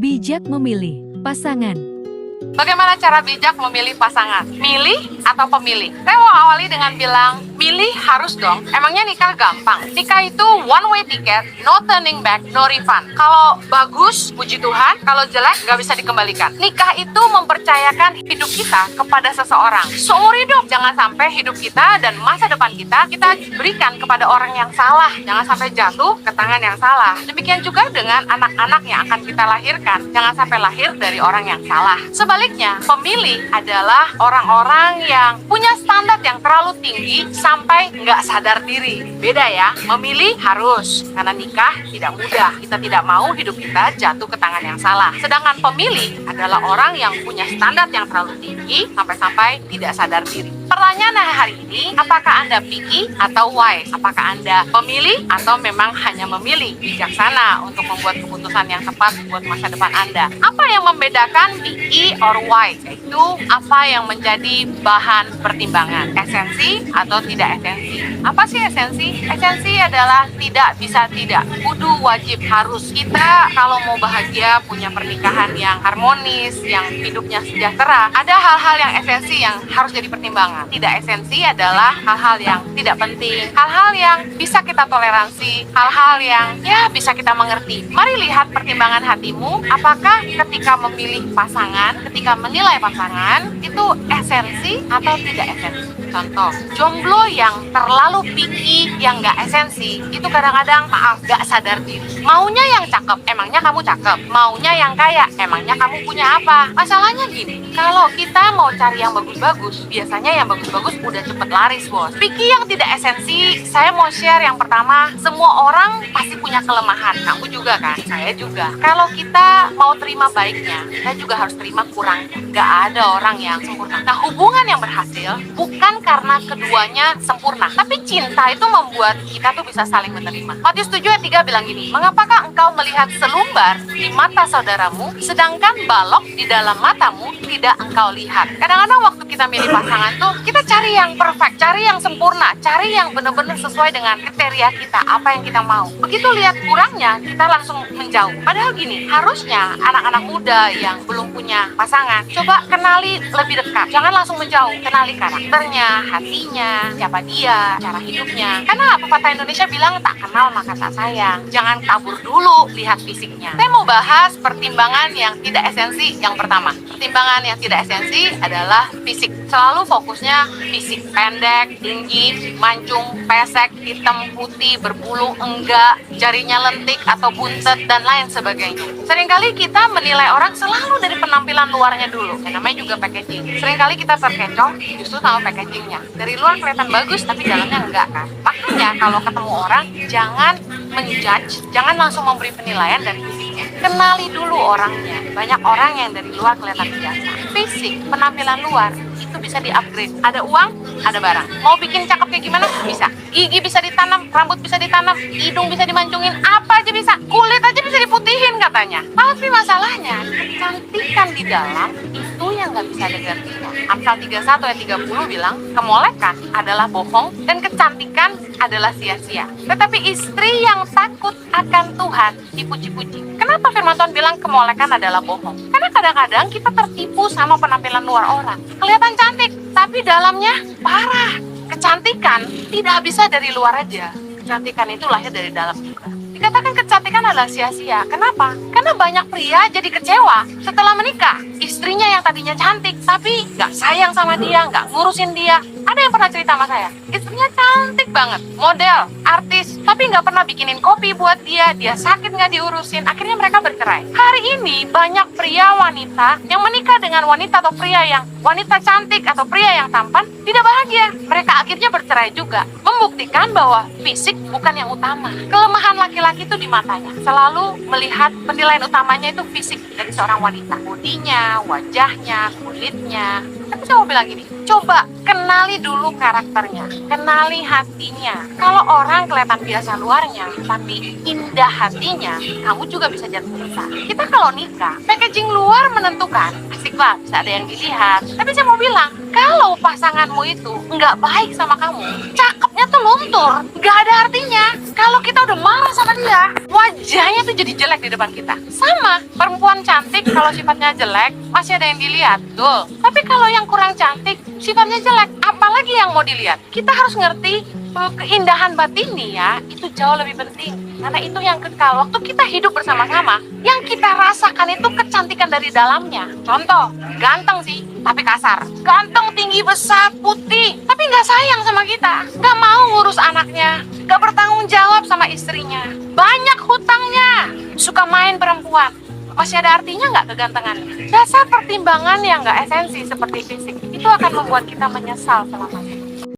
Bijak memilih pasangan. Bagaimana cara bijak memilih pasangan? Milih atau pemilih? Saya mau awali dengan bilang, milih harus dong. Emangnya nikah gampang? Nikah itu one way ticket, no turning back, no refund. Kalau bagus, puji Tuhan. Kalau jelek, nggak bisa dikembalikan. Nikah itu mempercayakan hidup kita kepada seseorang. Seumur hidup, jangan sampai hidup kita dan masa depan kita berikan kepada orang yang salah. Jangan sampai jatuh ke tangan yang salah. Demikian juga dengan anak-anak yang akan kita lahirkan. Jangan sampai lahir dari orang yang salah. Sebaliknya, pemilih adalah orang-orang yang punya standar yang terlalu tinggi sampai nggak sadar diri. Beda ya, memilih harus, karena nikah tidak mudah. Kita tidak mau hidup kita jatuh ke tangan yang salah. Sedangkan pemilih adalah orang yang punya standar yang terlalu tinggi sampai-sampai tidak sadar diri. Pertanyaan hari ini, apakah Anda picky atau wise? Apakah Anda pemilih atau memang hanya memilih bijaksana untuk membuat keputusan yang tepat buat masa depan Anda? Apa yang membedakan picky or wise? Itu apa yang menjadi bahan pertimbangan, esensi atau tidak esensi. Apa sih esensi? Esensi adalah tidak bisa tidak, kudu, wajib, harus. Kita kalau mau bahagia, punya pernikahan yang harmonis, yang hidupnya sejahtera, ada hal-hal yang esensi yang harus jadi pertimbangan. Tidak esensi adalah hal-hal yang tidak penting, hal-hal yang bisa kita toleransi, hal-hal yang ya bisa kita mengerti. Mari lihat pertimbangan hatimu, apakah ketika memilih pasangan, ketika menilai pasangan, itu esensi atau tidak esensi. Contoh, jomblo yang terlalu picky, yang nggak esensi, itu kadang-kadang maaf, nggak sadar diri. Maunya yang cakep, emangnya kamu cakep. Maunya yang kaya, emangnya kamu punya apa. Masalahnya gini, kalau kita mau cari yang bagus-bagus, biasanya yang bagus-bagus udah cepet laris, bos. Picky yang tidak esensi, saya mau share yang pertama, semua orang pasti punya kelemahan. Kamu juga kan? Saya juga. Kalau kita mau terima baiknya, kita juga harus terima kurangnya. Nggak ada orang yang sempurna. Nah, hubungan yang berhasil bukan karena keduanya sempurna, tapi cinta itu membuat kita tuh bisa saling menerima. Matius 7 ayat 3 bilang gini, mengapakah engkau melihat selumbar di mata saudaramu, sedangkan balok di dalam matamu tidak engkau lihat? Kadang-kadang waktu kita milih pasangan tuh, kita cari yang perfect, cari yang sempurna, cari yang benar-benar sesuai dengan kriteria kita, apa yang kita mau. Begitu lihat kurangnya, kita langsung menjauh. Padahal gini, harusnya anak-anak muda yang belum punya pasangan, coba kenali lebih dekat. Jangan langsung menjauh, kenali karakternya, hatinya, siapa dia, cara hidupnya. Karena pepatah Indonesia bilang tak kenal maka tak sayang. Jangan kabur dulu, lihat fisiknya. Saya mau bahas pertimbangan yang tidak esensi yang pertama. Pertimbangan yang tidak esensi adalah fisik. Selalu fokusnya fisik, pendek, tinggi, mancung, pesek, hitam, putih, berbulu, enggak, jarinya lentik atau buntet, dan lain sebagainya. Seringkali kita menilai orang selalu dari penampilan luarnya dulu. Yang namanya juga packaging. Seringkali kita terkecoh justru sama packagingnya. Dari luar kelihatan bagus, tapi dalamnya enggak kan. Makanya kalau ketemu orang, jangan menjudge, jangan langsung memberi penilaian dari fisiknya. Kenali dulu orangnya. Banyak orang yang dari luar kelihatan biasa. Fisik, penampilan luar, itu bisa di-upgrade. Ada uang, ada barang. Mau bikin cakep kayak gimana? Bisa. Gigi bisa ditanam, rambut bisa ditanam, hidung bisa dimancungin, apa aja bisa. Kulit aja bisa diputihin katanya. Tapi masalahnya, kecantikan di dalam itu yang nggak bisa digantikan. Amsal 31 ayat 30 bilang, kemolekan adalah bohong dan kecantikan adalah sia-sia. Tetapi istri yang takut akan Tuhan dipuji-puji. Kenapa firman Tuhan bilang kemolekan adalah bohong? Karena kadang-kadang kita tertipu sama penampilan luar orang. Kelihatan cantik, tapi dalamnya parah. Kecantikan tidak bisa dari luar aja. Kecantikan itu lahir dari dalam juga. Dikatakan kecantikan adalah sia-sia. Kenapa? Karena banyak pria jadi kecewa setelah menikah. Istrinya yang tadinya cantik, tapi nggak sayang sama dia, nggak ngurusin dia. Ada yang pernah cerita sama saya, istrinya cantik banget, model, artis, tapi nggak pernah bikinin kopi buat dia sakit nggak diurusin, akhirnya mereka bercerai. Hari ini banyak pria wanita yang menikah dengan wanita atau pria yang wanita cantik atau pria yang tampan, tidak bahagia. Mereka akhirnya bercerai juga, membuktikan bahwa fisik bukan yang utama. Kelemahan laki-laki itu di matanya, selalu melihat penilaian utamanya itu fisik dari seorang wanita, bodinya, wajahnya, kulitnya. Tapi saya mau bilang gini, coba kenali dulu karakternya, kenali hatinya. Kalau orang kelihatan biasa luarnya, tapi indah hatinya, kamu juga bisa jatuh cinta. Kita kalau nikah, packaging luar menentukan, asik baiklah, bisa ada yang dilihat. Tapi saya mau bilang, kalau pasanganmu itu nggak baik sama kamu, cakepnya tuh luntur, nggak ada artinya. Kalau kita udah marah sama dia, wajahnya tuh jadi jelek di depan kita. Sama, perempuan cantik kalau sifatnya jelek, masih ada yang dilihat, betul. Tapi kalau yang kurang cantik, sifatnya jelek, apalagi yang mau dilihat? Kita harus ngerti keindahan batini ya, itu jauh lebih penting. Karena itu yang kekal. Waktu kita hidup bersama-sama, yang kita rasakan itu kecantikan dari dalamnya. Contoh, ganteng sih, tapi kasar. Ganteng, tinggi, besar, putih, tapi nggak sayang sama kita. Nggak mau ngurus anaknya, nggak bertanggung jawab sama istrinya. Banyak hutangnya, suka main perempuan. Masih ada artinya nggak kegantengan? Dasar pertimbangan yang nggak esensi seperti fisik, itu akan membuat kita menyesal selamanya.